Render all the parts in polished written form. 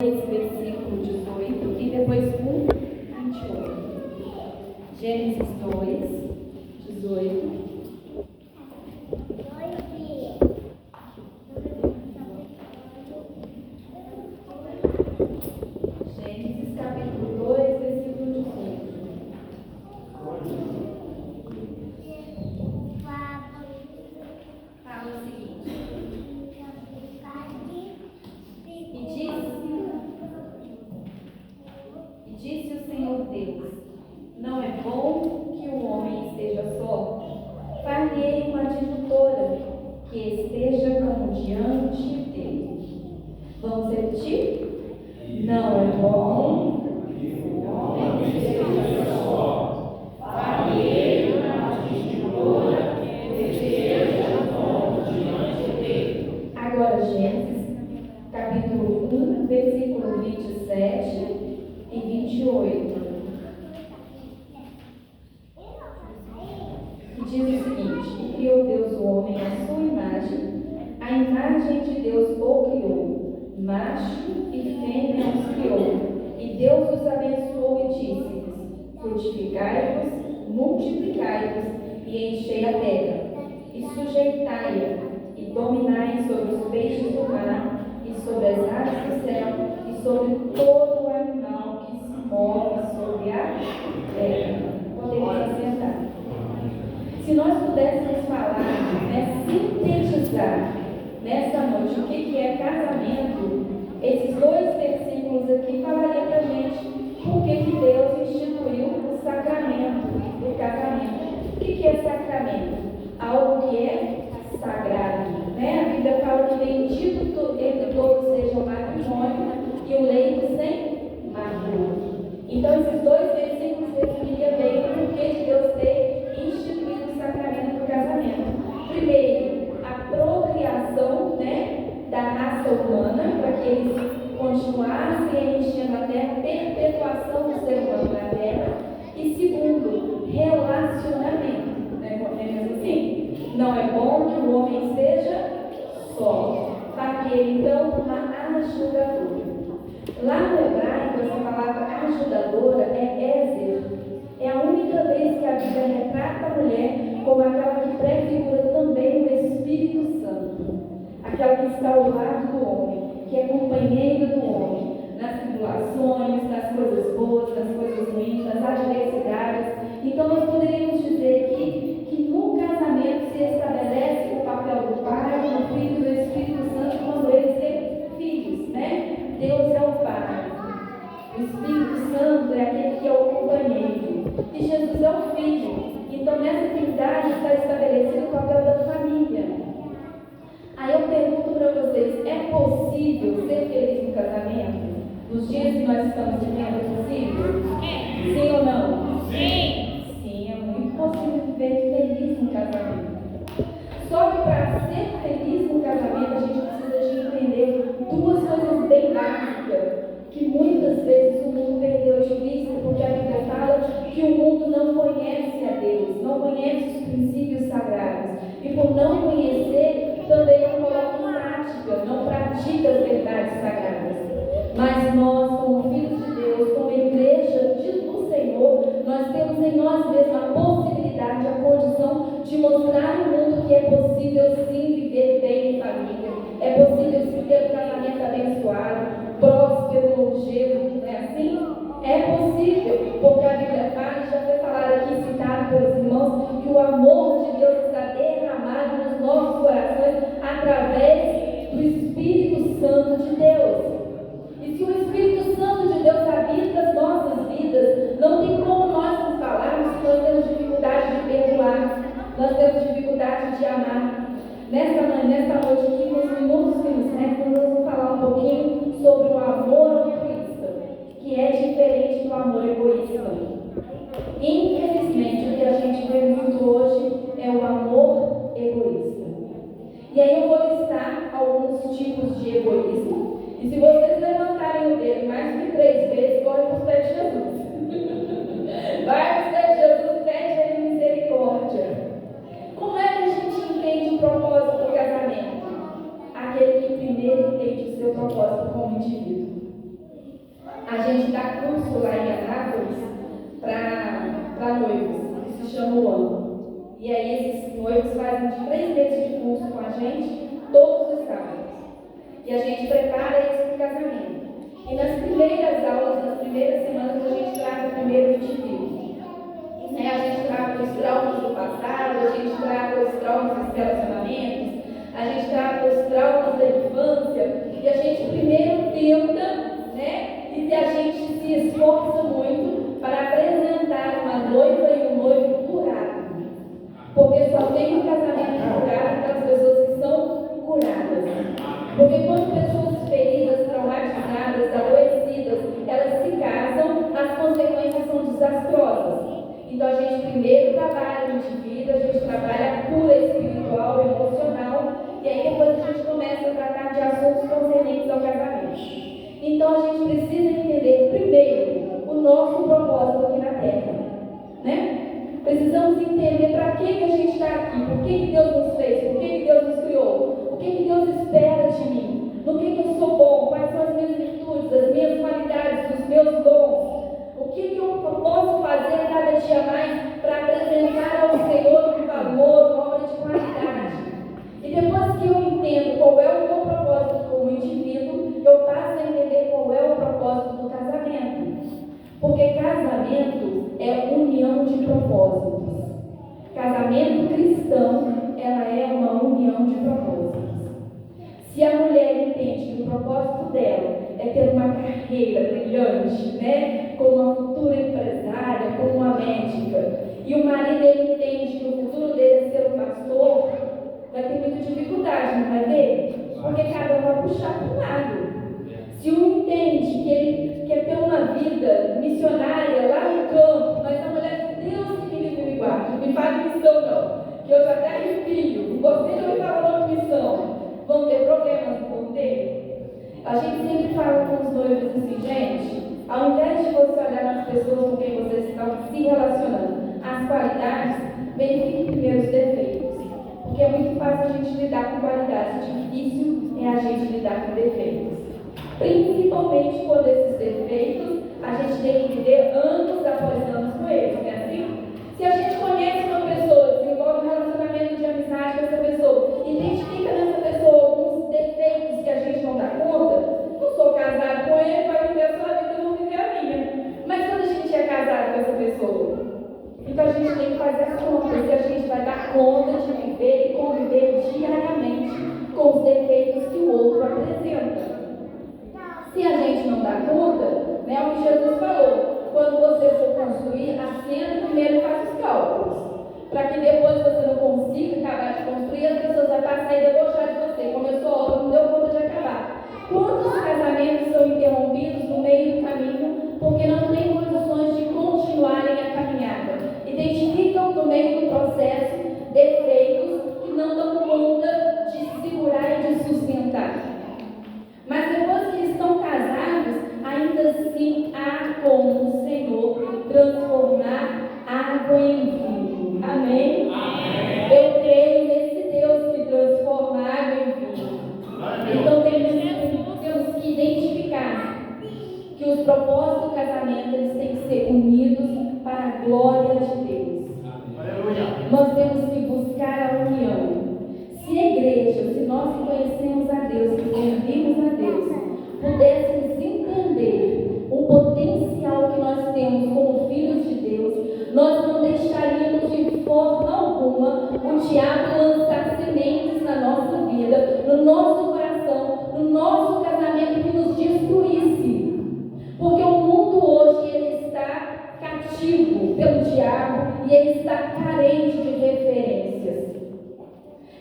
versículo 18 e depois 1:28. Gênesis 2:18. Gênesis capítulo 2, versículo 18. Fala o seguinte: E disse o Senhor Deus: não é bom que o homem esteja só. Far-lhe uma adjutora que esteja como diante dele. Vamos repetir? Não é bom que o homem esteja só. Far-lhe uma adjutora que esteja como diante dele. Agora, Gênesis, capítulo 1, versículo 27 e 28. E diz o seguinte: e criou Deus o homem à sua imagem, a imagem de Deus o criou, macho e fêmea os criou. E Deus os abençoou e disse-lhes: frutificai-vos, multiplicai-vos e enchei a terra, e sujeitai-a, e dominai sobre os peixes do mar, e sobre as aves do céu, e sobre todo o animal que se move sobre a terra. Podemos assentar. Se nós pudéssemos falar, sintetizar nessa noite o que é casamento, esses dois versículos aqui falariam para a gente por que Deus instituiu o sacramento do casamento. O que é sacramento? Algo que é sagrado. A Bíblia fala que bendito entre todos seja o matrimônio e o leito sem mácula. Então, esses dois versículos resumiriam bem o porquê de Deus ter instituído o sacramento do casamento. Primeiro, a procriação da raça humana, para que eles continuassem enchendo a terra, perpetuação do ser humano na terra. E segundo, relacionamento. Podemos assim? Não é bom que o homem esteja só. Para que então uma ajudadora. Lá no hebraico, essa palavra ajudadora é Ezer. É a única vez que a Bíblia retrata a mulher como aquela que prefigura também o Espírito Santo. Aquela que está ao lado do homem, que é companheira do homem, nas tribulações, nas coisas boas, nas coisas ruins, nas adversidades. Então, nós poderíamos dizer aqui que no casamento se estabelece o papel do Pai, do Filho e do Espírito Santo quando eles têm filhos, Deus é o Pai, o Espírito Santo é aquele que é o companheiro, e Jesus é o Filho. Então, nessa Trindade está estabelecido o papel da família. Aí eu pergunto para vocês: é possível ser feliz no casamento? Nos dias que nós estamos vivendo, é possível? Sim ou não? Sim! Sim, é muito possível viver feliz no casamento. Só que para ser feliz no casamento, a gente precisa de entender duas coisas bem básicas, que muitas vezes o mundo perdeu de vista, porque a Bíblia fala que o mundo não conhece a Deus, não conhece os princípios sagrados, e por não conhecer, também não coloca em prática, não pratica as verdades sagradas. Mas nós, como filhos de Deus, como igreja do Senhor, nós temos em nós mesmos a possibilidade, a condição de mostrar ao mundo que é possível sim viver bem em família, é possível sim ter um casamento abençoado, próspero, longevo, não é assim? É possível, porque a Bíblia fala, já foi falado aqui, citado pelos irmãos, que o amor de Deus está derramado nos nossos corações através do Espírito Santo de Deus. E se o Espírito Santo de Deus habita as nossas vidas, não tem como nós nos falarmos que nós temos dificuldade de perdoar, nós temos dificuldade de amar. Nesta noite aqui, nos minutos que nos restam, nós vamos falar um pouquinho sobre o amor altruísta, que é diferente do amor egoísta. Infelizmente, o que a gente vê muito hoje é o amor egoísta. E aí eu vou listar alguns tipos de egoísmo. E se vocês levantarem o dedo mais que 3 vezes, corre para os pés de Jesus. Vai para os pés de Jesus, pede a ele misericórdia. Como é que a gente entende o propósito do casamento? Aquele que primeiro entende o seu propósito como indivíduo. a gente dá curso lá em Anápolis para noivos, que se chama o ano. E aí esses noivos fazem de 3 meses de curso com a gente, todos os sábados. E a gente prepara eles para o casamento. E nas primeiras aulas, nas primeiras semanas, a gente trata primeiro de filhos. A gente trata os traumas do passado, a gente trata os traumas dos relacionamentos, a gente trata os traumas da infância. E a gente primeiro tenta, e a gente se esforça muito para apresentar uma noiva e um noivo curado. Porque só tem um casamento curado para as pessoas que são curadas. Porque quando pessoas feridas, traumatizadas, adoecidas, elas se casam, as consequências são desastrosas. Então a gente primeiro trabalha o indivíduo, a gente trabalha a cura espiritual, emocional, e aí depois a gente começa a tratar de assuntos concernentes ao casamento. Então a gente precisa entender primeiro o nosso propósito aqui na Terra, Precisamos entender para que a gente está aqui, por que Deus nos fez, por que Deus nos criou, o que Deus espera de mim, no que eu sou bom, quais são as minhas virtudes, as minhas qualidades, os meus dons, o que eu posso fazer cada dia mais para apresentar ao Senhor um valor, uma obra de qualidade. E depois que eu entendo qual é o meu propósito como indivíduo, eu passo a entender qual é o propósito do casamento. Porque casamento é união de propósitos. Casamento cristão, ela é uma união de propósitos. Se a mulher entende que o propósito dela é ter uma carreira brilhante, como uma futura empresária, como uma médica, e o marido ele entende que o futuro dele é ser um pastor, vai ter muita dificuldade, não vai ter? Porque cada um vai puxar para um lado. Se um entende que ele quer ter uma vida missionária lá no campo, mas a mulher diz, Deus que me livre e me guarde, não me fale missão não, que eu já até arrepio, não gostei de ouvir falar de missão, vão ter problemas, não vão ter? A gente sempre fala com os noivos assim, gente, ao invés de você olhar nas pessoas com quem vocês estão se relacionando, as qualidades, verifique primeiro os defeitos, porque é muito fácil a gente lidar com qualidades, difícil é a gente lidar com defeitos. Principalmente quando esses defeitos a gente tem que viver anos após anos com eles, não é assim? Se a gente conhece uma pessoa, desenvolve um relacionamento de amizade com essa pessoa, identifica nessa pessoa alguns defeitos que a gente não dá conta, não sou casado com ele, vai viver a sua vida, eu vou viver a minha. Mas quando a gente é casado com essa pessoa, então a gente tem que fazer as contas, se a gente vai dar conta de viver e conviver diariamente com os defeitos que o outro apresenta. Se a gente não dá conta, o que Jesus falou, quando você for construir, acenda primeiro e faz os cálculos, para que depois você não consiga acabar de construir, as pessoas vão passar e debochar de você, começou a obra, não deu conta de acabar. Quantos casamentos são interrompidos no meio do caminho, porque não têm condições de continuarem a caminhada? Identificam no meio do processo defeitos que não dão conta de segurar e de sustentar. Mas depois que estão casados, ainda assim há como o Senhor transformar água em vinho. Amém? Amém. Eu creio nesse Deus que transforma água em vinho. Então temos que identificar que os propósitos do casamento eles têm que ser unidos para a glória de Deus. Nós temos que buscar a união. Se a igreja, se nós que conhecemos a Deus, que servimos a Deus, pudéssemos entender o potencial que nós temos como filhos de Deus, nós não deixaríamos de forma alguma o diabo lançar sementes na nossa vida, no nosso coração, no nosso casamento que nos destruísse. Porque o mundo hoje ele está cativo pelo diabo e ele está carente de referências.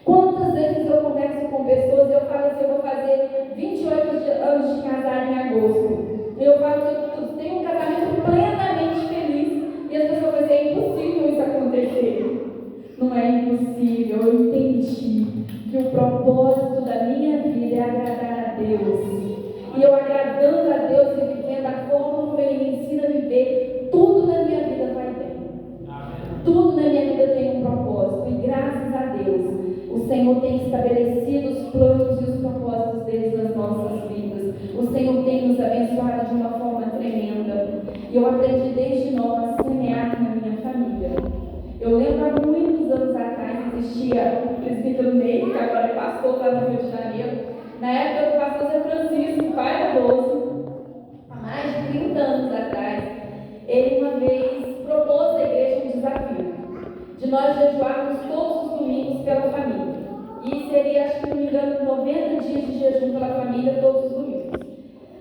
Quantas vezes eu converso com pessoas e eu falo assim, eu vou fazer 28 anos de casar em agosto. Eu falo que eu tenho um casamento plenamente feliz e as pessoas falam assim, é impossível isso acontecer. Não é impossível, eu entendi que o propósito da minha vida é agradar a Deus. E eu agradando a Deus e vivendo da forma como Ele me ensina a viver, tudo na minha vida vai bem. Tudo na minha vida tem um propósito e graças a Deus o Senhor tem estabelecido os planos e os propósitos deles nas nossas vidas. O Senhor tem nos abençoado de uma forma tremenda. E eu aprendi desde nova a semear na minha família. Eu lembro há muitos anos atrás existia o presbítero Ney, que agora é pastor lá no Rio de Janeiro. Na época do pastor Zé Francisco, pai da Rose, há mais de 30 anos atrás, ele uma vez propôs à igreja um desafio de nós jejuarmos todos os domingos pela família. E seria, acho que não me engano, 90 dias de jejum pela família todos os domingos.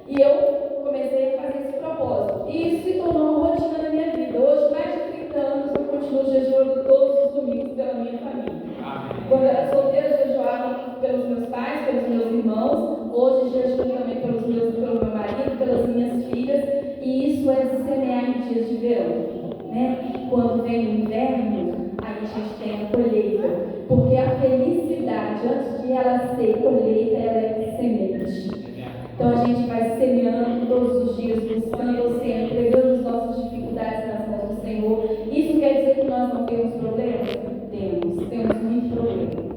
E eu comecei a fazer esse propósito. E isso se tornou uma rotina na minha vida. Hoje, mais de 30 anos, eu continuo jejuando todos os domingos pela minha família. Quando eu era solteira, eu jejuava pelos meus pais, pelos meus irmãos. Hoje, jejuo também pelo meu marido, pelas minhas filhas. E isso é semear em dias de verão, né? Quando vem o inverno, aí a gente tem a colheita. Porque a felicidade, antes de ela ser colheita, ela é semente. Então a gente vai semeando todos os dias, buscando o Senhor, entregando as nossas dificuldades nas mãos do Senhor. Isso quer dizer que nós não temos problemas? Temos muito problema.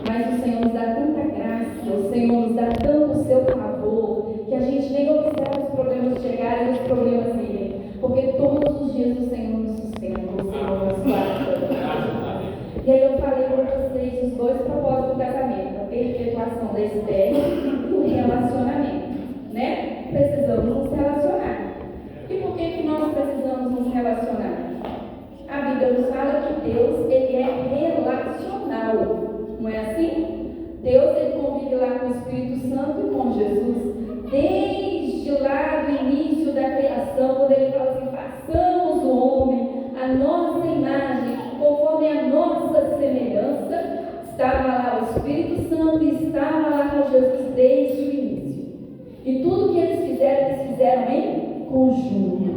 Mas o Senhor nos dá tanta graça, o Senhor nos dá tanto o seu favor, que a gente nem observa os problemas chegarem e os problemas irem. Porque todos os dias o Senhor nos sustenta, o Senhor nos guarda. E aí eu falei para vocês os dois propósitos do casamento: a perpetuação da espécie e o relacionamento, né? Precisamos nos relacionar. E por que nós precisamos nos relacionar? A Bíblia nos fala que Deus, ele é relacional, não é assim? Deus, ele convive lá com o Espírito Santo e com Jesus, desde lá do início da criação, quando ele fala assim: façamos o homem a nossa imagem, conforme a nossa semelhança. Estava lá o Espírito Santo e estava lá com Jesus desde o início. E tudo que eles fizeram em conjunto.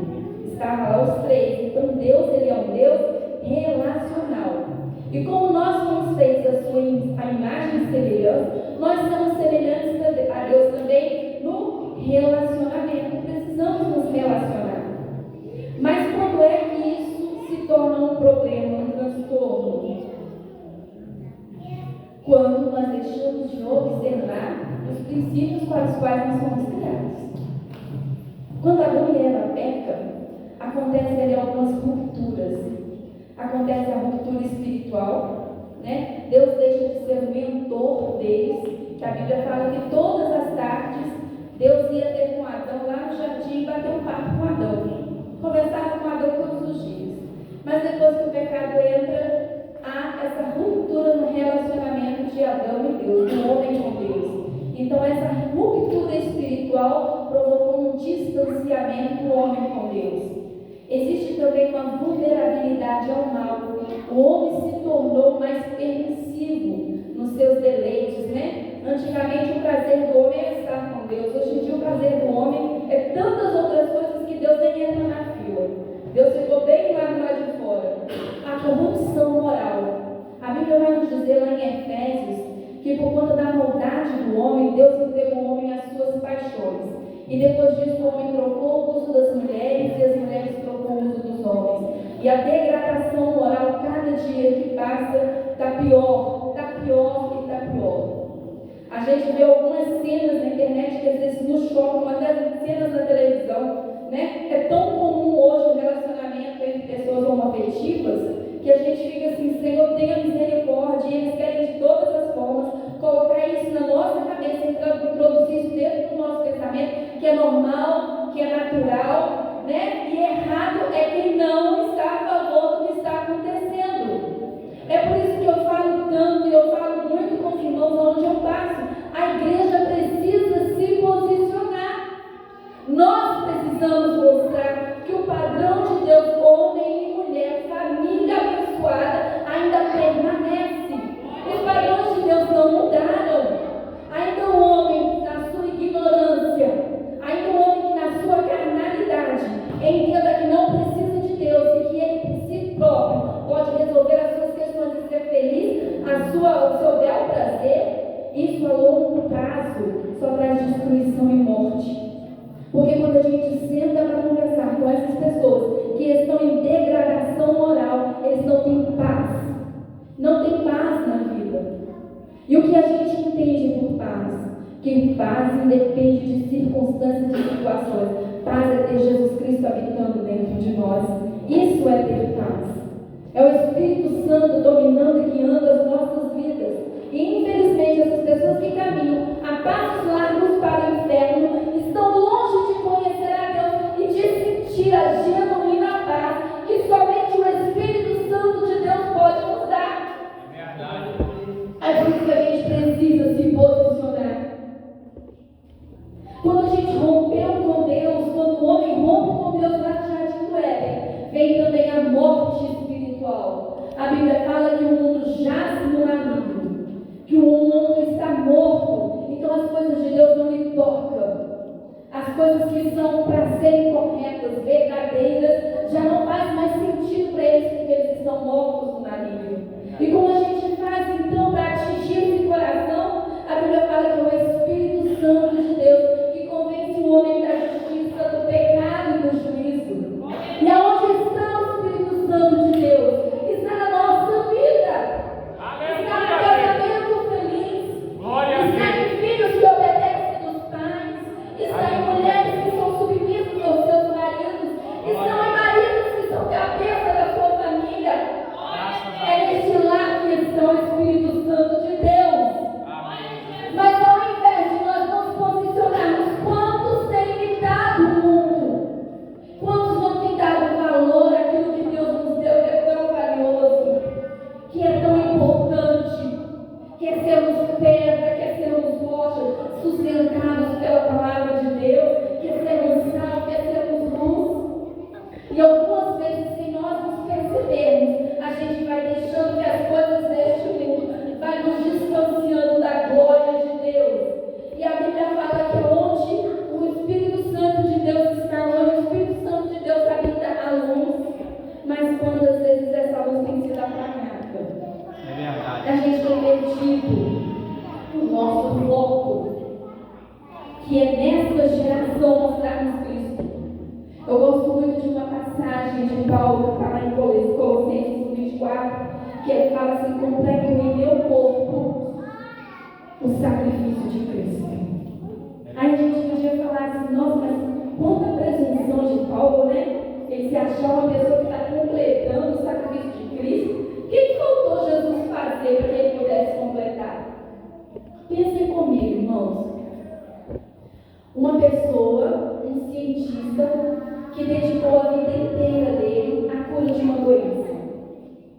Estava lá os três. Então Deus, ele é um Deus relacional. E como nós fomos feitos a imagem e semelhança, nós somos semelhantes a Deus também no relacionamento. Precisamos nos relacionar. Mas quando é que isso se torna um problema, um transtorno? Quando nós deixamos de observar os princípios para os quais nós fomos criados. Quando Adão e Eva pecam, acontecem ali algumas rupturas. Acontece a ruptura espiritual, né? Deus deixa de ser o mentor deles. A Bíblia fala que todas as tardes Deus ia ter com Adão lá no jardim e bater um papo com Adão. Conversava com Adão todos os dias. Mas depois que o pecado entra, há essa ruptura no relacionamento de Adão e Deus, do homem com Deus. Então essa ruptura espiritual provocou um distanciamento do homem com Deus. Existe também uma vulnerabilidade ao mal. O homem se tornou mais permissivo nos seus deleites, né? Antigamente o prazer do homem era estar com Deus. Hoje em dia o prazer do homem é tantas outras coisas que Deus nem entra na fila. Deus ficou bem lá do lado de fora. A corrupção moral. A Bíblia vai nos dizer lá em Efésios que por conta da maldade do homem, Deus entregou o homem às suas paixões. E depois disso o homem trocou o uso das mulheres e as mulheres trocou o uso dos homens. E a degradação moral, cada dia que passa, está pior, está pior e está pior. A gente vê algumas cenas na internet que às vezes nos chocam, até cenas na televisão, né? É tão comum hoje o relacionamento entre pessoas homoafetivas que a gente fica assim: Senhor, tenha misericórdia. E eles querem de todas as formas colocar isso na nossa cabeça, introduzir isso dentro do nosso pensamento, que é normal, que é natural, né? E errado é quem não está a favor do que está acontecendo. É por isso que eu falo tanto e eu falo muito com os irmãos onde eu passo. A igreja precisa se posicionar. Nós precisamos mostrar que o padrão de Deus, homem e mulher, família abençoada, ainda permanece. Os padrões de Deus não mudaram. Ainda o homem, na sua ignorância, ainda o homem que na sua carnalidade entenda que não precisa de Deus e que ele por si próprio pode resolver as suas questões e ser feliz, o seu bel prazer, isso a longo prazo só traz destruição e morte. Porque quando a gente senta para conversar com essas pessoas que estão em degradação moral, eles não têm paz. Não tem paz na vida. E o que a gente entende por paz? Que paz independe de circunstâncias e situações. Paz é ter Jesus Cristo habitando dentro nós. Isso é ter paz. É o Espírito Santo dominando e guiando as nossas vidas. E infelizmente essas pessoas que caminham a passos largos para o inferno estão longe de conhecer a Deus e de sentir a genuína paz que somente o Espírito Santo de Deus pode nos dar. É por isso que a gente precisa se posicionar. Quando a gente rompeu com Deus, quando o homem rompe com Deus lá no jardim do Éden, vem também a morte espiritual. A Bíblia fala que o mundo jaz no maligno, que o mundo está morto, então as coisas de Deus não lhe tocam. As coisas que são para serem corretas, verdadeiras, já não faz mais sentido para eles, porque eles estão mortos no maligno. E como a gente faz então para atingir esse coração? A Bíblia fala que é o Espírito Santo de Deus que convence o homem da justiça, do pecado e do juízo. E aonde está o Espírito Santo de Deus? Está na nossa vida. Está no casamento feliz. Está em filhos que obedecem aos pais. Está em mulheres que são submissas aos seus maridos. Estão em maridos que são cabeça da sua família. É neste lar que está o Espírito Santo de Deus. Mas ao invés de nós nos posicionarmos, quantos têm imitado o mundo? Quantos não têm dado valor àquilo que Deus nos deu, que é tão valioso, que é tão importante, que é sermos pedra, que é sermos rocha, sustentados pela palavra de Deus, que é sermos sal, que é sermos luz. E algumas vezes, sem nós nos percebermos, a gente vai deixando que as coisas deste mundo vai nos distanciando da glória de Deus. E a Bíblia fala que onde o Espírito Santo de Deus está, onde o Espírito Santo de Deus habita a luz, mas quantas vezes essa luz tem sido apagada. É verdade. A gente tem perdido o nosso foco, que é nessa geração mostrarmos Cristo. Eu gosto muito de uma passagem de Paulo, que está lá em Colossenses 24, que ele fala assim: completo em meu corpo o sacrifício de Cristo. Aí a gente podia falar assim: nossa, mas quanta presunção de Paulo, né? Ele se achar uma pessoa que está completando o sacrifício de Cristo. O que faltou Jesus fazer para que ele pudesse completar? Pensem comigo, irmãos. Uma pessoa, um cientista, que dedicou a vida inteira dele à cura de uma doença.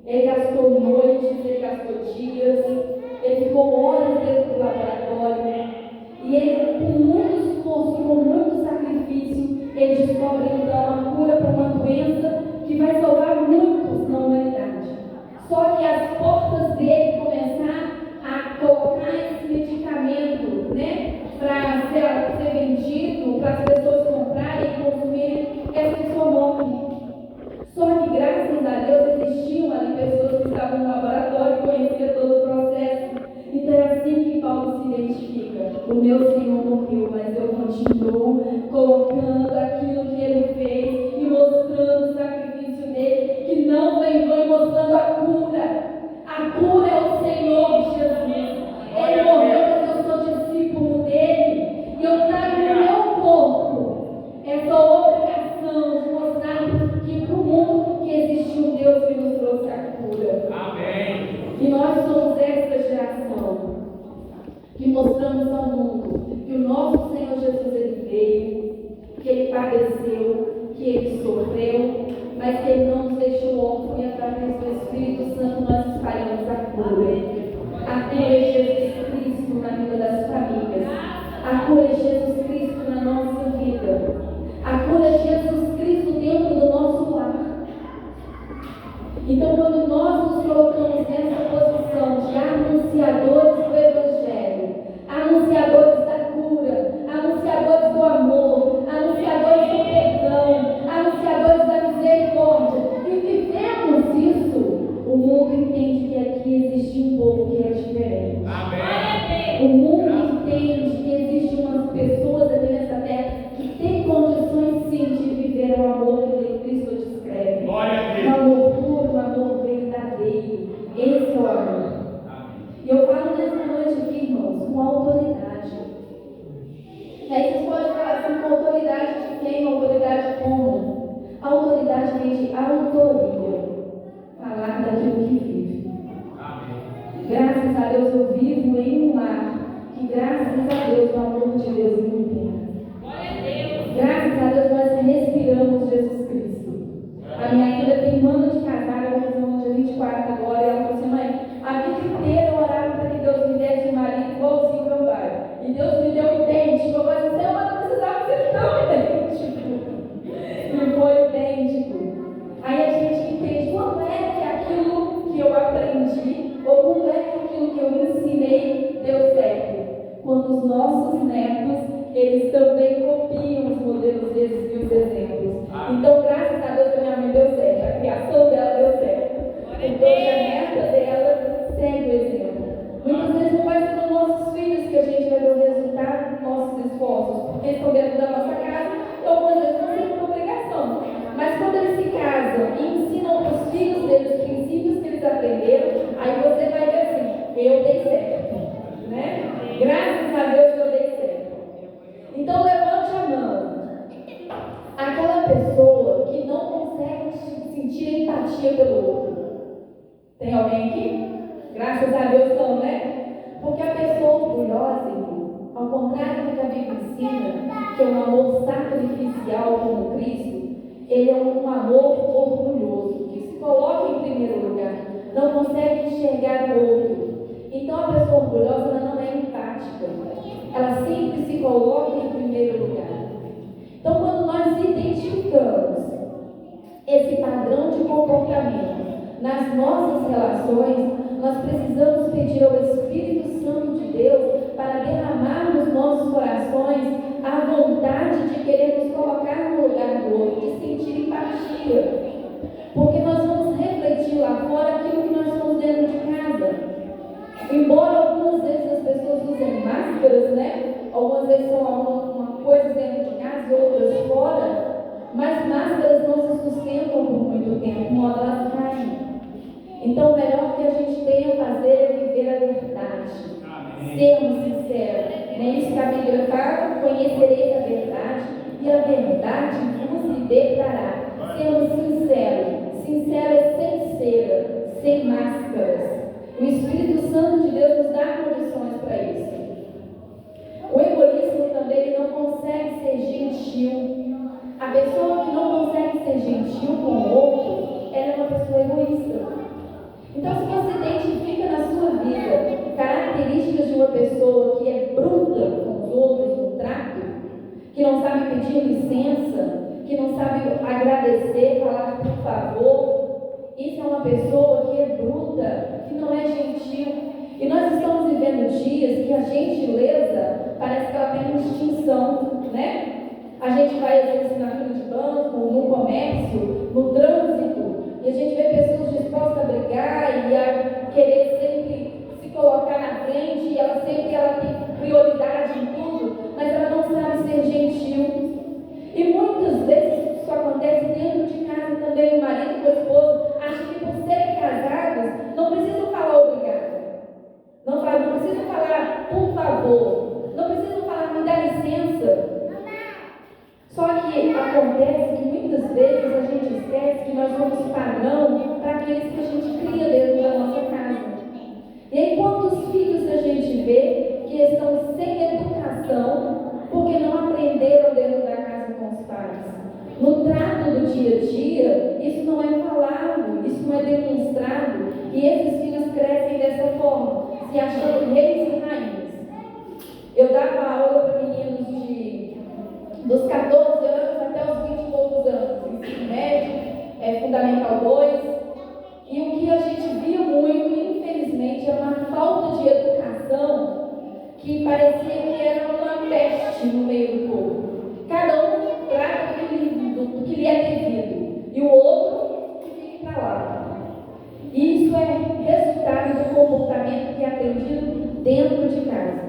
Ele gastou noites, ele gastou dias, ele ficou horas dentro do laboratório. E ele, com muito esforço, com muito sacrifício, ele descobre então a cura para uma doença que vai salvar muitos na humanidade. Só que as portas dele começar a colocar esse medicamento, né, para ser vendido, para as pessoas comprarem e consumirem, essa pessoa morre. Só que graças a Deus existiam ali pessoas que estavam no laboratório e conheciam todo o processo. Então é assim que Paulo se identifica: o meu Senhor morreu, mas eu continuo colocando aquilo que ele fez e mostrando o sacrifício dele, que não vem mostrando a cura. A cura é o Senhor Jesus. Ele morreu, mas eu sou discípulo dele e eu trago no meu corpo essa obrigação de mostrar que para o mundo que existe um Deus que nos trouxe a cura. Amém. E nós somos essa geração que mostramos ao mundo que o nosso Senhor Jesus, ele veio, que ele padeceu, que ele sofreu, mas que ele não nos deixou órfãos, e através do Espírito Santo nós espalhamos a cura. A cura é Jesus Cristo na vida das famílias. A cura é Jesus Cristo na nossa vida. A cura é Jesus Cristo dentro do nosso lar. Então, quando nós nos colocamos nessa posição de anunciadores do Evangelho, anunciadores da cura, anunciadores do amor, anunciadores do perdão, anunciadores da misericórdia, e vivemos isso, o mundo entende que aqui existe um povo que é diferente. Amém. O mundo vivo em um lar que, graças a Deus, o amor de Deus me libera. Graças a Deus, nós respiramos Jesus Cristo. A minha filha tem um ano de casada, ela vai fazer um dia 24 agora, e ela falou assim: mãe, a vida inteira eu orava para que Deus me desse um marido igualzinho ao meu pai. E Deus me deu idêntico. Eu falei assim: mas não precisava ser tão idêntico. E foi idêntico. Aí a gente entende como é que aquilo que eu aprendi, ou como é que aquilo que eu ensinei deu certo. Quando os nossos netos, eles também copiam os modelos desses e os exemplos. Então, graças a Deus, a minha mãe deu certo, a criação dela deu certo. Então, a neta dela segue o exemplo. Muitas vezes não vai ser nos nossos filhos que a gente vai ver o resultado dos nossos esforços, porque estão dentro da nossa casa, então algumas vezes não tem por obrigação. Mas quando eles se casam e ensinam para os filhos deles os princípios que eles aprenderam, aí você vai ver assim: eu dei certo, né? Graças a Deus eu dei certo. Então levante a mão. Aquela pessoa que não consegue sentir empatia pelo outro. Tem alguém aqui? Graças a Deus não, né? Porque a pessoa orgulhosa, ao contrário do que a Bíblia ensina, que é um amor sacrificial como Cristo, ele é um amor orgulhoso, que se coloca em primeiro lugar, não consegue enxergar o outro. Então a pessoa orgulhosa ela não é empática, ela sempre se coloca em primeiro lugar. Então, quando nós identificamos esse padrão de comportamento nas nossas relações, nós precisamos pedir ao Espírito Santo de Deus para derramar nos nossos corações a vontade de querer nos colocar no lugar do outro, de sentir empatia. Porque nós vamos refletir lá fora aquilo que nós somos dentro de casa. Embora algumas vezes as pessoas usem máscaras, né? Algumas vezes são uma coisa dentro de casa e outras fora, mas máscaras não se sustentam por muito tempo, uma hora elas caem. Então o melhor que a gente tem a fazer é viver a verdade. Sermos sinceros. Nem isso que a Bíblia fala: conhecereis a verdade e a verdade vos libertará. Sermos sinceros. Sincero é sem cera, sem máscaras. O Espírito Santo de Deus nos dá condições para isso. O egoísmo também ele não consegue ser gentil. A pessoa que não consegue ser gentil com o outro, ela é uma pessoa egoísta. Então, se você identifica na sua vida características de uma pessoa que é bruta com os outros no trato, que não sabe pedir licença, que não sabe agradecer, falar por favor, isso é uma pessoa que é bruta, que não é gentil. E nós estamos vivendo dias que a gentileza parece que ela tem uma extinção, né? A gente vai às vezes na fila de banco, no comércio, no trânsito, e a gente vê pessoas dispostas a brigar e a querer sempre se colocar na frente, e ela tem prioridade em tudo, mas ela não sabe ser gentil. E muitas vezes isso acontece dentro de casa também. O marido e a esposa acham que por serem casados não precisam falar obrigado, não precisam falar por favor, não precisam falar me dá licença. Só que acontece que muitas vezes a gente esquece que nós somos padrão para aqueles que a gente cria dentro da nossa casa. E aí quantos filhos a gente vê que estão sem educação porque não aprenderam dentro da casa com os pais? No trato do dia a dia, isso não é falado, isso não é demonstrado. E esses filhos crescem dessa forma, se achando reis e rainhas. Eu dava aula para meninos dos 14 anos até os 20 e poucos anos, ensino médio, Fundamental 2. E o que a gente via muito, infelizmente, é uma falta de educação que parecia que era uma peste no meio do povo. Cada um trata do que lhe é devido, e o outro que fica para lá. E isso é resultado do comportamento que é aprendido dentro de casa.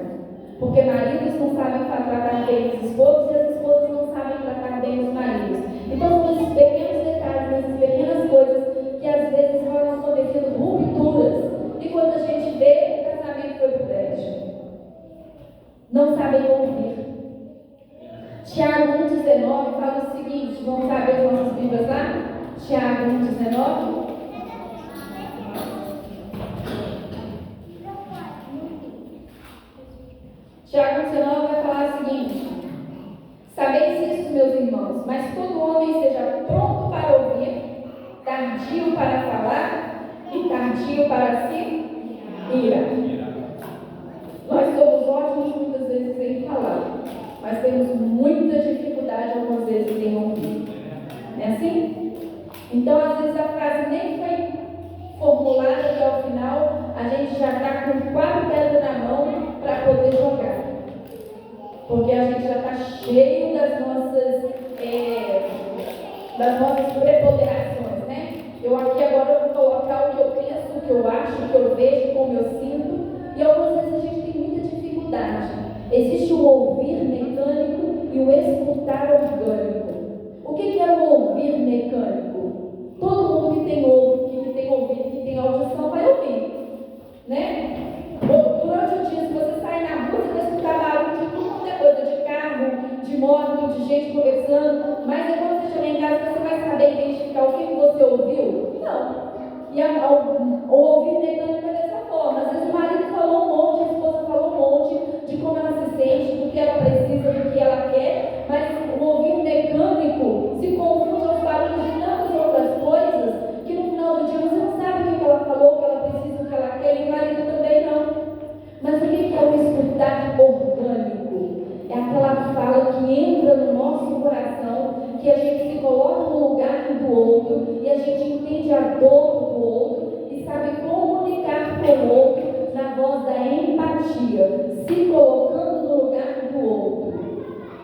Porque maridos não sabem tratar bem os esposos e as esposas não sabem tratar bem os maridos. Então são esses pequenos detalhes, essas pequenas coisas que às vezes vão acontecendo rupturas. E quando a gente vê, o casamento foi pro brejo. Não sabem ouvir. Tiago 1,19 fala o seguinte, vamos abrir as nossas Bíblias lá? Tiago 1,19. mas todo homem seja pronto para ouvir, tardio para falar e tardio para se irar. Nós somos ótimos muitas vezes em falar, mas temos muita dificuldade algumas vezes em ouvir. Não é assim? Então, às vezes a frase nem foi formulada até o final, a gente já está com 4 pedras na mão para poder jogar. Porque a gente já está cheio das nossas preponderações, né? Eu aqui agora vou colocar o que eu penso, o que eu acho, o que eu vejo, como eu sinto. E algumas vezes a gente tem muita dificuldade. Existe o ouvir mecânico e o escutar orgânico. O que é o ouvir mecânico? Todo mundo que tem ouvido, que tem audição, vai ouvir, né? Durante o dia, se você sair na rua, você vai escutar barulho de tudo quanto é coisa, de carro, de moto, de gente conversando, mas é quando você chegar em casa, você vai saber identificar o que você ouviu? Não. E o ouvir mecânico é dessa forma. Às vezes o marido falou um monte, a esposa falou um monte de como ela se sente, do que ela precisa, do que ela quer, mas o ouvir mecânico se confunde aos barulhos de tantas outras coisas que no final do dia você não sabe o que ela falou, o que ela precisa, o que ela quer, e o marido também não. Mas o que é o escutar orgânico? É aquela fala que entra no nosso coração, que a gente se coloca no lugar do outro e a gente entende a dor do outro e sabe comunicar com o outro na voz da empatia, se colocando no lugar do outro.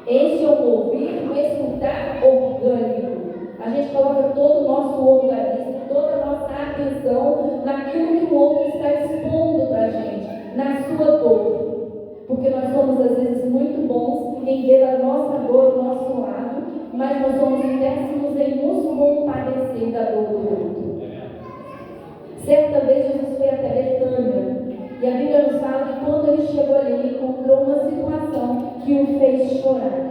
Esse é o ouvir, o escutar orgânico. A gente coloca todo o nosso organismo, toda a nossa atenção naquilo que o outro está expondo para a gente, na sua dor. Porque nós somos às vezes muito bons em ver a nossa dor do nosso lado, mas nós somos péssimos em nos compadecer da dor do outro. Certa vez Jesus foi até Betânia, e a Bíblia nos fala que quando ele chegou ali, ele encontrou uma situação que o fez chorar.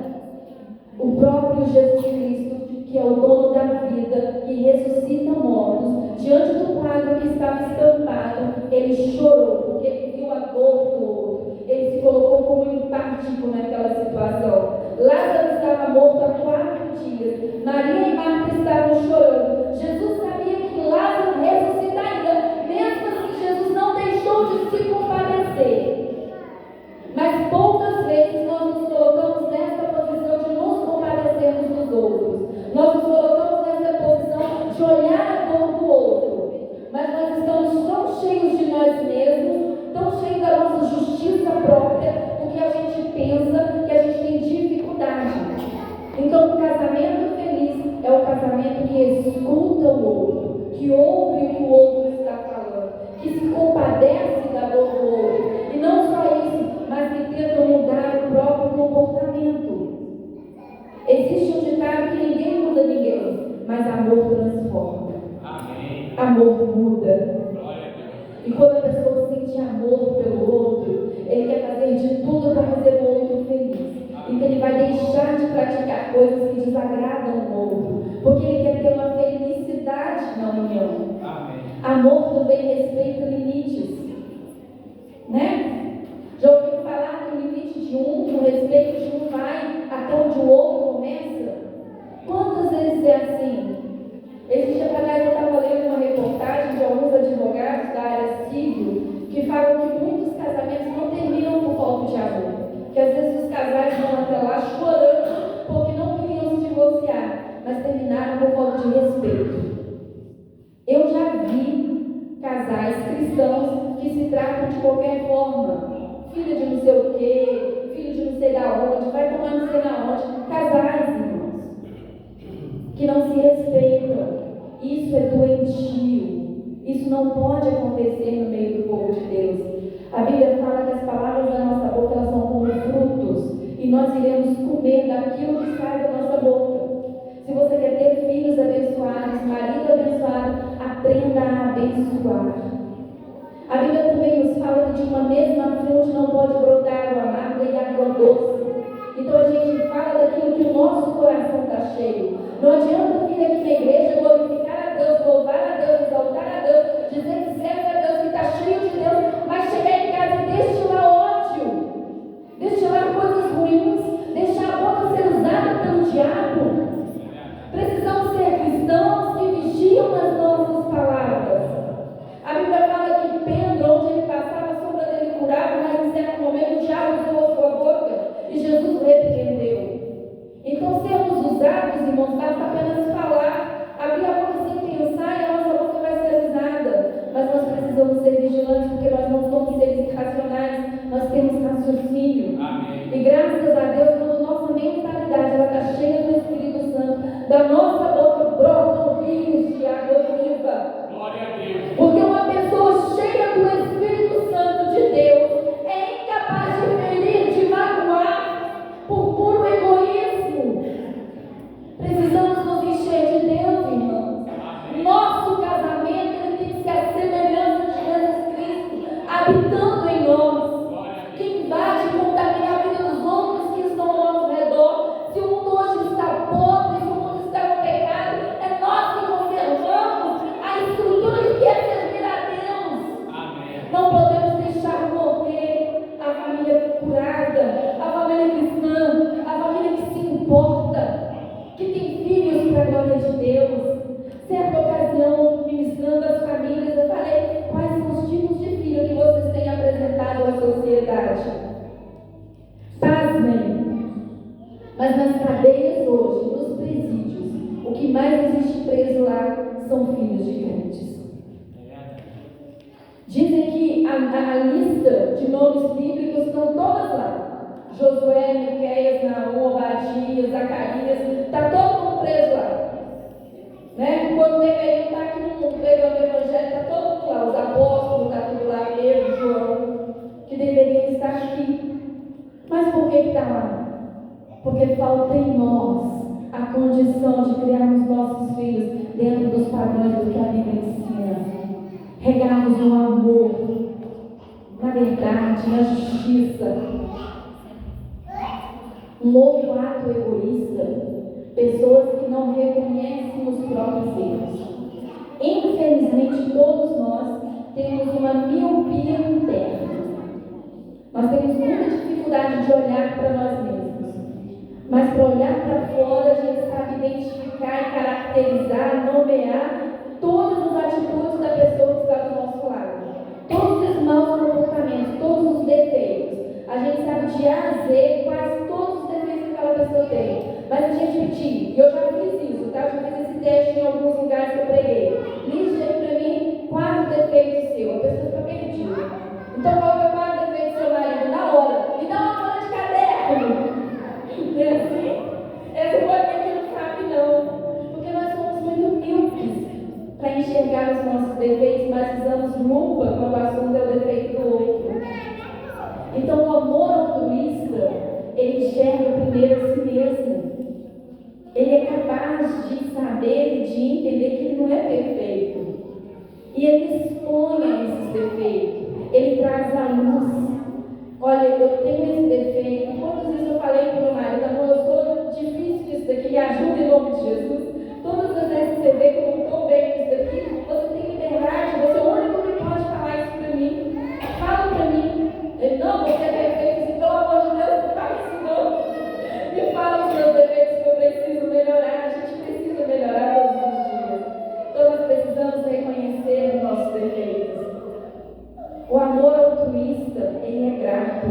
O próprio Jesus Cristo, que é o dono da vida, que ressuscita mortos, diante do quadro que estava estampado, ele chorou, porque ele viu a dor do outro. Ele se colocou como empático naquela situação. Lázaro estava morto há 4 dias. Maria e Marta estavam chorando. Jesus sabia que Lázaro ressuscitaria. Mesmo assim, Jesus não deixou de se compadecer. Mas poucas vezes nós nos colocamos nessa posição de nos compadecermos dos outros. Nós nos colocamos nessa posição de olhar a dor do outro. Mas nós estamos tão cheios de nós mesmos, tão cheios da nossa justiça própria, o que a gente pensa, que a gente tem dificuldade. Então, o casamento feliz é o casamento que escuta o outro, que ouve o que o outro está falando, que se compadece da dor do outro. E não só isso, mas que tenta mudar o próprio comportamento. Existe um ditado que ninguém muda ninguém, mas amor transforma. Amém. Amor muda. E quando a pessoa sente amor pelo outro, ele quer fazer de tudo para fazer o outro feliz. Então ele vai deixar de praticar coisas que desagradam o outro, porque ele quer ter uma felicidade na união. Amém. Amor também respeita limites, né? Já ouviu falar que o limite de um, o respeito de um vai até onde o outro começa? Quantas vezes é assim? Esse dia atrás eu estava lendo uma reportagem de alguns advogados da área civil que falam que muitos casamentos não terminam por falta de amor. Que às vezes os casais vão até lá chorando porque não queriam se divorciar, mas terminaram por falta de respeito. Eu já vi casais cristãos que se tratam de qualquer forma. Filho de não sei o quê, filho de não sei da onde, vai tomar não sei da onde. Casais, irmãos, que não se respeitam. Isso é doentio. Isso não pode acontecer no meio do povo de Deus. A Bíblia fala que as palavras da nossa boca elas são como frutos, e nós iremos comer daquilo que sai da nossa boca. Se você quer ter filhos abençoados, marido abençoado, aprenda a abençoar. A Bíblia também nos fala que de uma mesma fonte não pode brotar água amarga e água doce. Então a gente fala daquilo que o nosso coração está cheio. Não adianta vir aqui na igreja glorificar a Deus, louvar a Deus, exaltar a Deus, dizer que serve a Deus, que está cheio de Deus, mas chegar em casa e destilar ódio, destilar coisas ruins, deixar a boca ser usada pelo diabo. Precisamos ser cristãos que vigiam nas nossas palavras. A Bíblia fala que Pedro, onde ele passava, a sombra dele curava, mas em certo momento o diabo usou a sua boca e Jesus o repreendeu. Então, sermos usados, irmãos, basta apenas falar, abrir a boca sem pensar e a nossa boca vai ser usada. Mas nós precisamos ser vigilantes, porque nós não somos seres irracionais, nós temos raciocínio. Amém. E graças a Deus, quando nossa mentalidade está cheia do Espírito Santo, da nossa boca brotam rios de água viva. Glória a Deus. Porque uma pessoa cheia do Espírito Santo de Deus é incapaz de ferir, de magoar por puro egoísmo. Precisamos nos encher de Deus, irmãos. Nosso casamento ele tem que ser a semelhança de Jesus Cristo, habitando em nós. Que invade e contamina a vida dos outros que estão ao nosso redor. Se o mundo hoje está podre, se o mundo está no pecado, é nós que conservamos a estrutura que quer servir a Deus. Amém. Não podemos deixar morrer a família curada, a família cristã, a família que se importa, que tem filhos para a glória de Deus. Certa ocasião, ministrando as famílias, eu falei: quais são os tipos de filho que vocês têm apresentado à sociedade? Pasmem, mas nas cadeias hoje, nos presídios, o que mais existe preso lá são filhos de crentes. Dizem que a lista de nomes bíblicos estão todas lá: Josué, Miqueias, Naum, Obadias, Zacarias, está todo mundo preso lá. Né? Quando deveriam estar aqui no mundo pregando o Evangelho, está todo mundo lá, os apóstolos, está tudo lá, Pedro, João, que deveriam estar aqui. Mas por que está lá? Porque falta em nós a condição de criarmos nossos filhos dentro dos padrões do que a Bíblia ensina. Regarmos no amor, na verdade, na justiça. Um outro ato egoísta. Pessoas que não reconhecem os próprios erros. Infelizmente, todos nós temos uma miopia interna. Nós temos muita dificuldade de olhar para nós mesmos. Mas para olhar para fora, a gente sabe identificar e caracterizar, nomear todas as atitudes da pessoa que está do nosso lado. Todos os maus comportamentos, todos os defeitos. A gente sabe de A a Z quase todos os defeitos que aquela pessoa tem. Mas a gente pedir, e eu já fiz isso, tá? Eu já fiz esse teste em alguns lugares que eu preguei. Liste aí para mim 4 defeitos seus. A pessoa fica perdida. Então, qual é o 4 defeitos do seu marido? Na hora. Me dá uma folha de caderno. Não é assim? Essa folha aqui não cabe, não. Porque nós somos muito míopes para enxergar os nossos defeitos, mas usamos lupa quando o assunto é o defeito do outro. Então, o amor altruísta, ele enxerga primeiro a si mesmo. Ele é capaz de saber e de entender que ele não é perfeito. E ele expõe a esses defeitos. Ele traz a luz. Olha, eu tenho esse defeito. Quantas vezes eu falei para o meu marido: amor, eu sou difícil nisso daqui, me ajuda em nome de Jesus. Todas as vezes que você vê que eu não estou bem nisso daqui, você tem liberdade, você é o único que pode falar isso para mim. Fala para mim. Ele: não, você é perfeito, pelo amor de Deus, não fala isso não. Me fala os meus defeitos que eu preciso melhorar. A gente precisa melhorar todos os dias. Então nós precisamos reconhecer os nossos defeitos. O amor altruísta, ele é grato.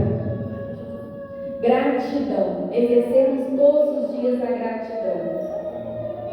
Gratidão. Exercermos todos os dias a gratidão.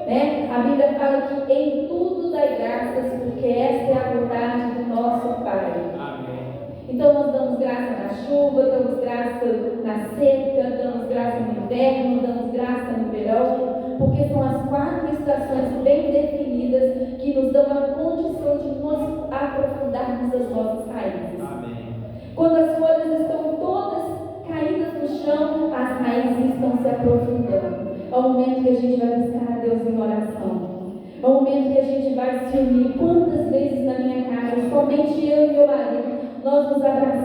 Né? A Bíblia fala que em tudo dai graças, porque esta é a vontade do nosso Pai. Amém. Então nós damos graça na chuva, damos graça na seca, damos graça no inverno, damos graça no verão, porque são as 4 estações bem definidas que nos dão a condição de nos aprofundarmos as nossas raízes. Amém. Quando as folhas estão todas caídas no chão, as raízes estão se aprofundando. É o momento que a gente vai buscar a Deus em oração. É o momento que a gente vai se unir. Quantas vezes na minha casa, somente eu e meu marido, nós nos abraçamos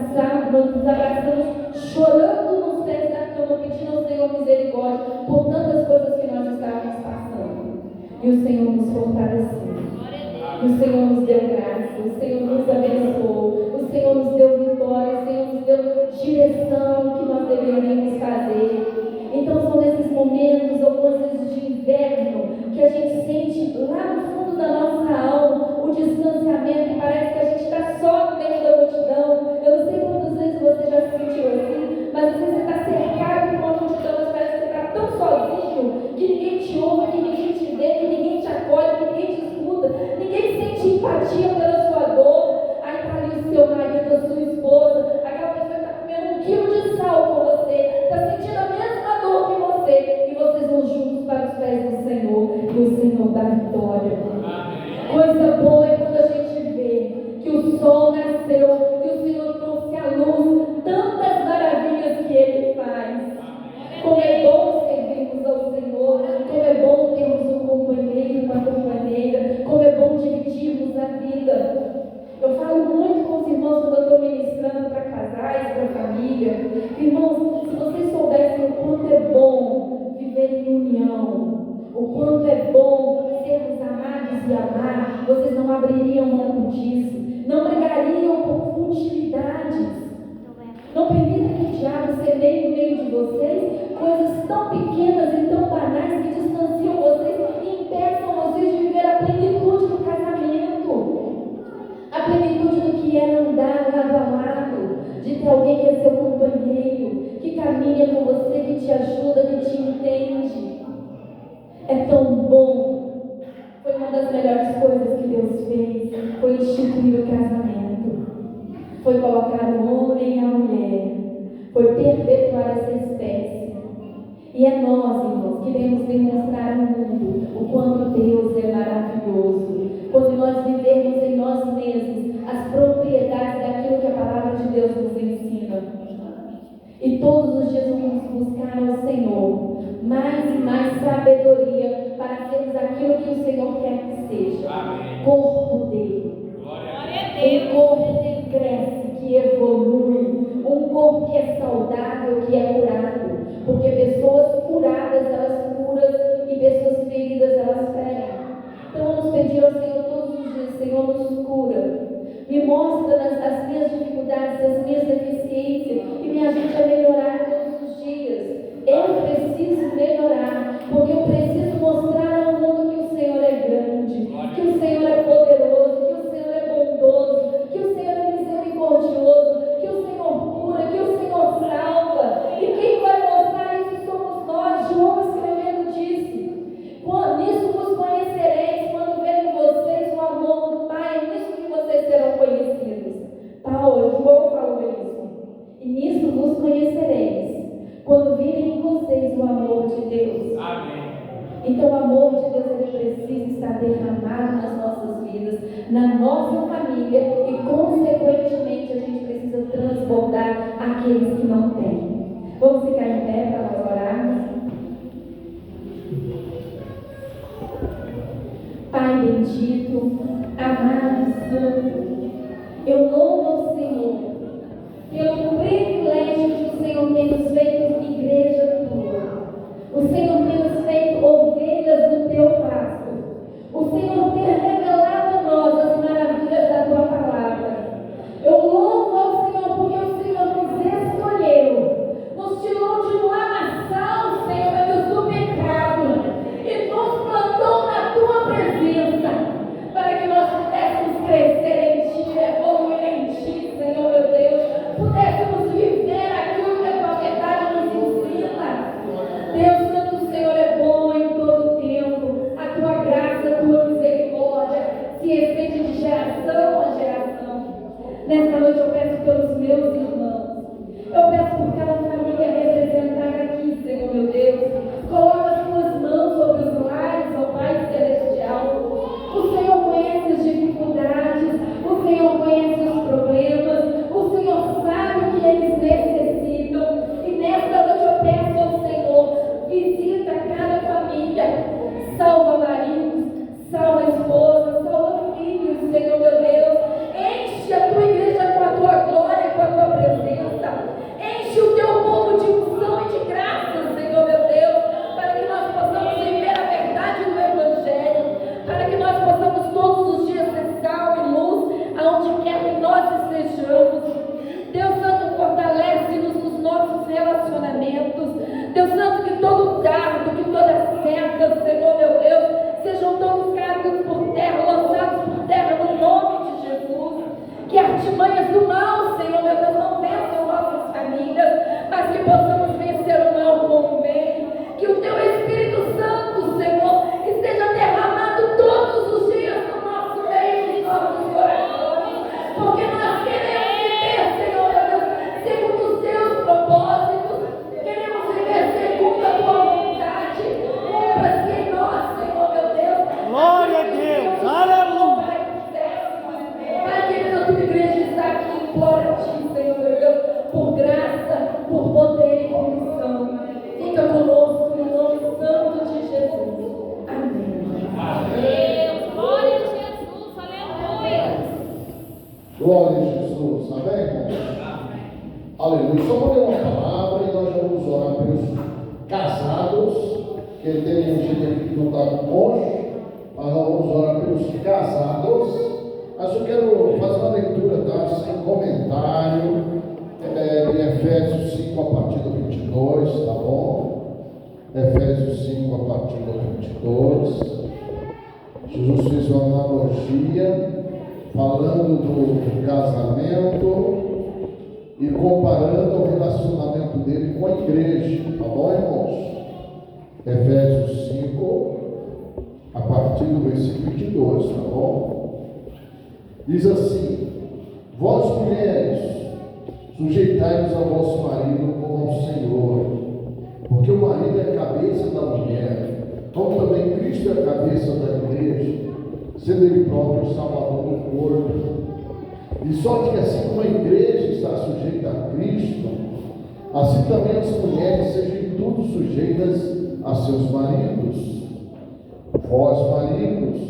chorando nos pés da cama, pedindo ao Senhor misericórdia por tantas coisas que nós estávamos passando. E o Senhor nos fortaleceu. E o Senhor nos deu graça, o Senhor nos abençoou, o Senhor nos deu vitória, o Senhor nos deu direção que nós deveríamos fazer. Então são nesses momentos, algumas vezes de inverno, que empatia pela sua dor. Aí está ali o seu marido, a sua esposa, aquela pessoa que está comendo 1 quilo de sal com você, está sentindo a mesma dor que você, e vocês vão juntos para os pés do Senhor, e o Senhor dá vitória. Coisa boa é quando a gente vê que o sol nasceu, que o Senhor trouxe à luz tantas maravilhas que Ele faz. Como é bom servirmos ao Senhor, como é bom termos um companheiro, uma companheira, como é bom dividirmos a vida. Eu falo muito com os irmãos quando eu estou ministrando para casais, para família. Irmãos, se vocês soubessem o quanto é bom viver em união, o quanto é bom sermos amados e amar, vocês não abririam mão disso, não brigariam por futilidades. Não permita que o diabo semeie no meio de vocês coisas tão pequenas e tão banais que distanciam vocês e impeçam vocês de viver a plenitude do casamento, a plenitude do que é andar lado a lado, de ter alguém que é seu companheiro, que caminha com você, que te ajuda, que te entende. É tão bom. Foi uma das melhores coisas que Deus fez, foi instituir o casamento. Foi colocar o homem e a mulher, foi perpetuar essa espécie. E é nós, irmãos, que iremos demonstrar ao mundo o quanto Deus é maravilhoso. Quando nós vivermos em nós mesmos as propriedades daquilo que a palavra de Deus nos ensina. E todos os dias vamos buscar ao Senhor mais e mais sabedoria para sermos aquilo que o Senhor quer que seja. Amém. Corpo dele. Um corpo que cresce, que evolui, um corpo que é saudável, que é curado, porque pessoas curadas elas curam e pessoas feridas elas ferem. Então vamos pedir ao Senhor todos os dias: Senhor, nos cura, me mostra as minhas dificuldades, as minhas deficiências e me ajude a melhorar todos os dias. Eu preciso melhorar, porque eu preciso mostrar ao mundo que o Senhor é grande, que o Senhor é poderoso, que o Senhor é bondoso, que o Senhor é misericordioso, que o Senhor cura, que o Senhor salva. E quem vai mostrar isso somos nós. João escrevendo disse: nisso vos conhecereis, quando verem vocês o amor do Pai, é nisso que vocês serão conhecidos. João falou isso. E nisso vos conhecereis, quando virem em vocês o amor de Deus. Amém. Então o amor de Deus ele precisa estar derramado nas nossas vidas, na nossa família, e consequentemente a gente precisa transbordar aqueles que não têm. Vamos ficar em pé para nós orarmos. Pai bendito, amado e santo, eu louvo ao Senhor pelo privilégio que o Senhor tem nos feito igreja tua. O Senhor tem nos feito ovelhas do teu pasto. O Senhor tem revelado a nós as maravilhas da tua palavra. Eu louvo ao Senhor porque o Senhor nos escolheu, nos tirou de um lamaçal, Senhor, meu Deus, do pecado, e nos plantou na tua presença, para que nós pudéssemos crescer em ti, evoluir em ti, Senhor, meu Deus, pudéssemos viver aquilo que a tua verdade Glória a Jesus. Amém, irmãos? Aleluia. Só vou ler uma palavra e nós vamos orar pelos casados, que tem gente aqui que não está com cônjuge, mas nós vamos orar pelos casados. Mas eu quero fazer uma leitura, tá? Sem comentário, de Efésios 5 a partir do 22, tá bom? Efésios 5 a partir do 22. Jesus fez uma analogia falando do casamento e comparando o relacionamento dele com a igreja, tá bom, irmãos? Efésios 5 a partir do versículo 22, tá bom? Diz assim: vós mulheres, sujeitai-vos ao vosso marido como ao Senhor, porque o marido é a cabeça da mulher, como também Cristo é a cabeça da igreja, sendo ele próprio o salvador do corpo. De sorte que assim como a igreja está sujeita a Cristo, assim também as mulheres sejam em tudo sujeitas a seus maridos. Vós, maridos,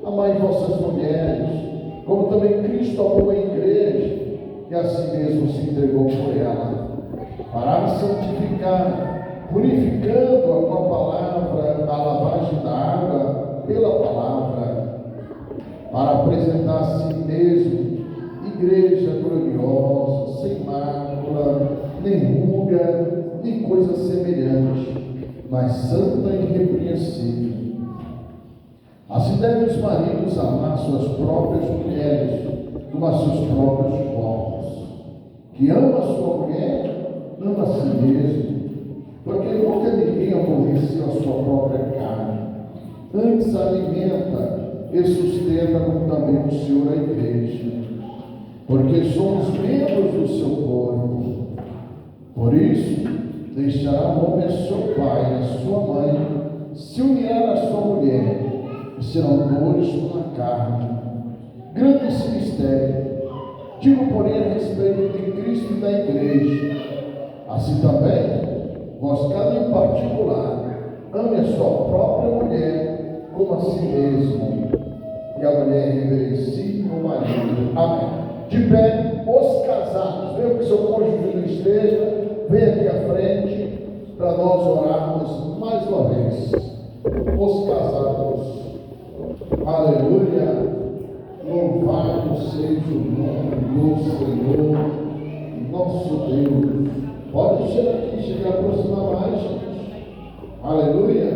amai vossas mulheres, como também Cristo amou a igreja, e a si mesmo se entregou por ela, para a santificar, purificando-a com a palavra, a lavagem da água pela palavra, para apresentar a si mesmo igreja gloriosa, sem mácula, nem ruga, nem coisa semelhante, mas santa e irrepreensível. Assim devem os maridos amar suas próprias mulheres como a seus próprios corpos. Que ama a sua mulher, ama a si mesmo, porque nunca ninguém aborreceu a sua própria carne, antes a alimenta e sustenta como também o Senhor a igreja, porque somos membros do seu corpo. Por isso, deixará o homem a seu pai e a sua mãe, se unirá à sua mulher, e serão dois com a carne. Grande esse mistério. Digo, porém, a respeito de Cristo e da igreja. Assim também, vós, cada em particular, ame a sua própria mulher como a si mesmo, e a mulher reverencie o marido. Amém. De pé, os casados, mesmo que seu cônjuge não esteja, venha aqui à frente para nós orarmos mais uma vez. Os casados, aleluia, louvado seja o nome do Senhor, nosso Deus. Pode chegar aqui, chegar aproximar mais, gente. Aleluia.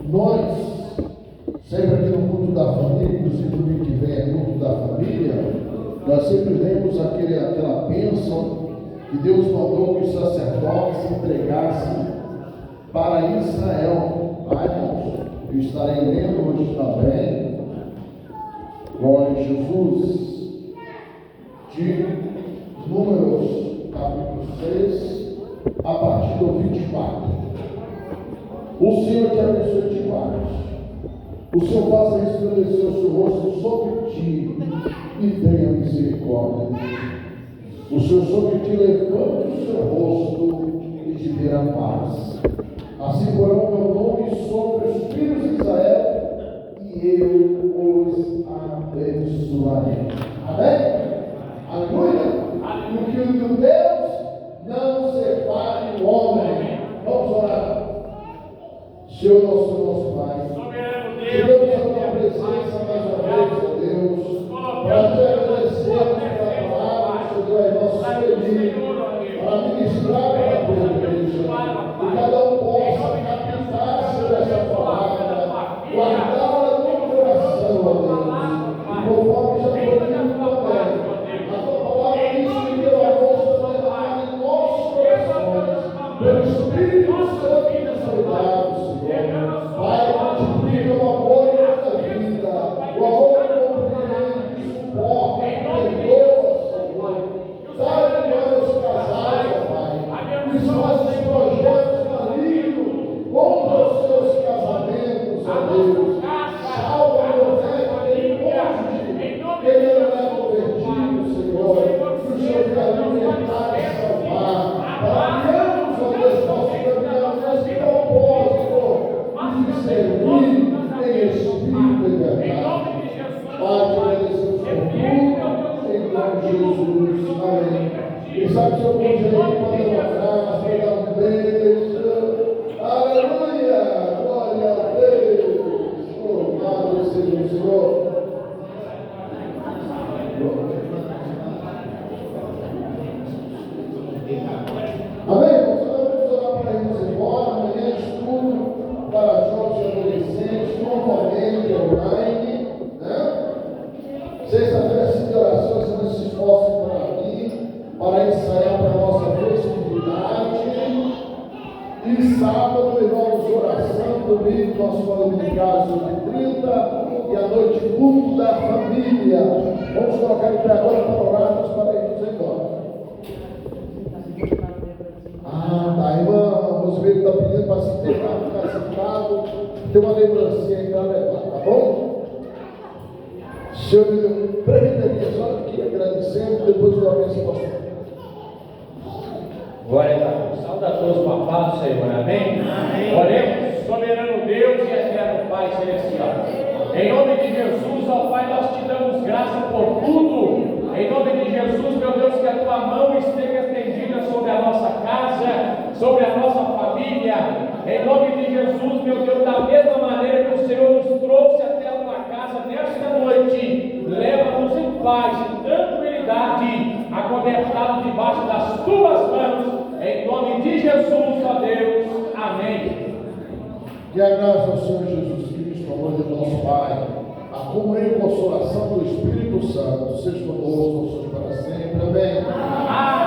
Nós, sempre aqui no culto da família, inclusive domingo que vem é culto da família, nós sempre lemos aquela bênção que Deus mandou que os sacerdotes entregassem para Israel. Ai, irmãos, eu estarei lendo hoje também, glória a Jesus, de Números, capítulo 6, a partir do 24. O Senhor te abençoe demais. O Senhor faça resplandecer o seu rosto sobre ti e tenha misericórdia de ti. O Senhor sobre ti levante o seu rosto e te dê a paz. Assim porão o meu nome sobre os filhos de Israel e eu os abençoarei. Amém? Aleluia! E que o teu Deus não separe o homem. Vamos orar. Senhor nosso Pai, chegamos a tua presença mais uma vez, ó Deus, para te agradecermos pela palavra que o Senhor é nosso Senhor, para ministrar para a tua igreja, que cada um possa captar sobre essa palavra, guardá-la no coração, ó Deus, e conforme já foi dito também, a tua palavra diz que teu amor está derramado em nossos corações, pelo Espírito Santo que nos foi dado, Senhor. Pai, multiplica o amor em nossa vida, o de Jesus. Amém. E sabe, se eu puder ir para uma casa, para dar um beijo. Aleluia! Glória a Deus! Louvado seja o Senhor. Amém? Vamos orar para irmos embora. Amanhã estudo para jovens e adolescentes, normalmente online, né? Sexta-feira, 5 orações, não se esforcem para vir, para ensaiar para a nossa festividade. E sábado, irmãos, oração, domingo, nosso plano dominical, às 8h30, e à noite, culto da família. Vamos colocar em pé agora para orarmos para irmos embora. Ah, tá, irmão, o Rosmeiro está pedindo para se enterrar, ficar sentado, tem uma lembrancinha aí para levar, tá bom? Senhor, meu presbiteria, só aqui agradecendo, depois do amém, pastor. Glória a Deus. Saúde a todos com a paz do Senhor. Amém? Amém. Oremos, soberano Deus e eterno Pai celestial. Em nome de Jesus, ó Pai, nós te damos graça por tudo. Em nome de Jesus, meu Deus, que a tua mão esteja estendida sobre a nossa casa, sobre a nossa família. Em nome de Jesus, meu Deus, da mesma maneira que o Senhor nos trouxe até a tua casa nesta noite, leva-nos em paz, em tranquilidade, acobertado debaixo das tuas mãos. Em nome de Jesus, ó Deus. Amém. Que a graça do Senhor Jesus Cristo, o amor de nosso Pai, a comunhão e consolação do Espírito Santo seja conosco para sempre. Amém. Amém.